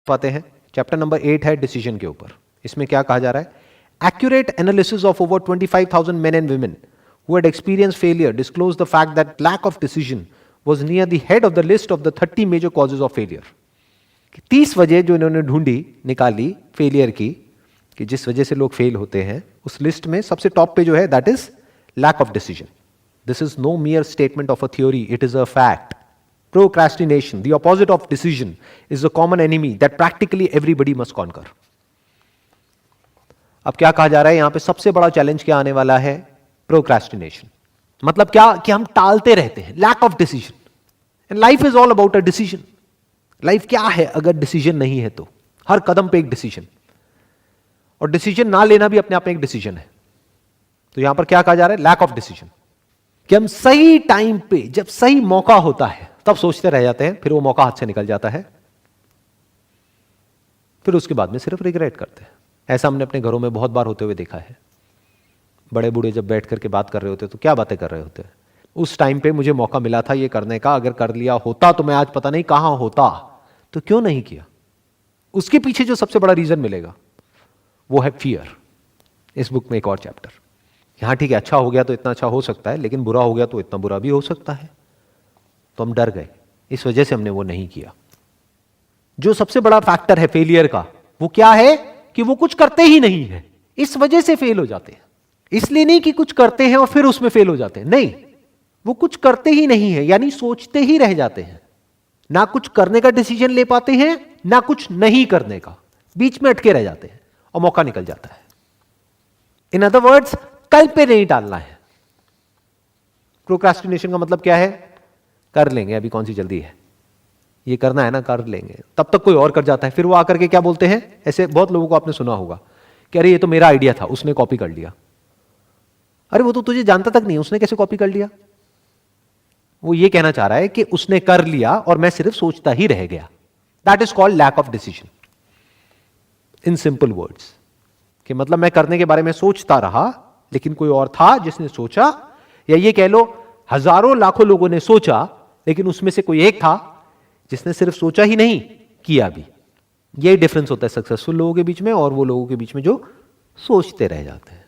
पाते हैं, chapter number 8 है डिसीजन के ऊपर। इसमें क्या कहा जा रहा है? Accurate analysis of over 25,000 main and women who had experienced failure disclosed the fact that lack of decision was near the head of the list of the 30 major causes of failure. 30 वजह जो इन्होंने ढूंढी, निकाली failure की, कि जिस वजह से लोग फेल होते हैं, उस लिस्ट में सबसे टॉप पे जो है that is lack of decision. This is no mere statement of a theory, it is a fact. Procrastination, the opposite of decision, is a common enemy that practically everybody must conquer. अब क्या कहा जा रहा है यहां पे? सबसे बड़ा चैलेंज क्या आने वाला है? प्रोक्रेस्टिनेशन. मतलब क्या? कि हम टालते रहते हैं. Lack of decision. And life is all about a decision. Life क्या है अगर डिसीजन नहीं है तो? हर कदम पे एक डिसीजन, और डिसीजन ना लेना भी अपने आप में एक डिसीजन है. तो यहां पर क्या कहा जा रहा है? Lack of decision. कि हम सही टाइम पे, जब सही मौका होता है, तब सोचते रह जाते हैं, फिर वो मौका हाथ से निकल जाता है, फिर उसके बाद में सिर्फ रिग्रेट करते हैं. ऐसा हमने अपने घरों में बहुत बार होते हुए देखा है. बड़े बूढ़े जब बैठ करके बात कर रहे होते तो क्या बातें कर रहे होते हैं? उस टाइम पे मुझे मौका मिला था ये करने का, अगर कर लिया होता तो मैं आज पता नहीं कहां होता, तो क्यों नहीं किया? उसके पीछे जो सबसे बड़ा रीजन मिलेगा वो है फियर. इस बुक में एक और चैप्टर. यहां ठीक है, अच्छा हो गया तो इतना अच्छा हो सकता है, लेकिन बुरा हो गया तो इतना बुरा भी हो सकता है. तो हम डर गए, इस वजह से हमने वो नहीं किया. जो सबसे बड़ा फैक्टर है फेलियर का, वो क्या है? कि वो कुछ करते ही नहीं है, इस वजह से फेल हो जाते हैं. इसलिए नहीं कि कुछ करते हैं और फिर उसमें फेल हो जाते हैं, नहीं, वो कुछ करते ही नहीं है, यानी सोचते ही रह जाते हैं. ना कुछ करने का डिसीजन ले पाते हैं, ना कुछ नहीं करने का, बीच में अटके रह जाते हैं और मौका निकल जाता है. इन अदर वर्ड्स, कल पे नहीं टालना है. प्रोक्रेस्टिनेशन का मतलब क्या है? कर लेंगे, अभी कौन सी जल्दी है, ये करना है ना, कर लेंगे. तब तक कोई और कर जाता है, फिर वो आकर के क्या बोलते हैं? ऐसे बहुत लोगों को आपने सुना होगा कि अरे ये तो मेरा आइडिया था, उसने कॉपी कर लिया. अरे वो तो तुझे जानता तक नहीं, उसने कैसे कॉपी कर लिया? वो ये कहना चाह रहा है कि उसने कर लिया और मैं सिर्फ सोचता ही रह गया. That is called lack of decision. In simple words, कि मतलब मैं करने के बारे में सोचता रहा, लेकिन कोई और था जिसने सोचा, या ये कह लो हजारों लाखों लोगों ने सोचा, लेकिन उसमें से कोई एक था जिसने सिर्फ सोचा ही नहीं, किया भी. यही डिफरेंस होता है सक्सेसफुल लोगों के बीच में और वो लोगों के बीच में जो सोचते रह जाते हैं.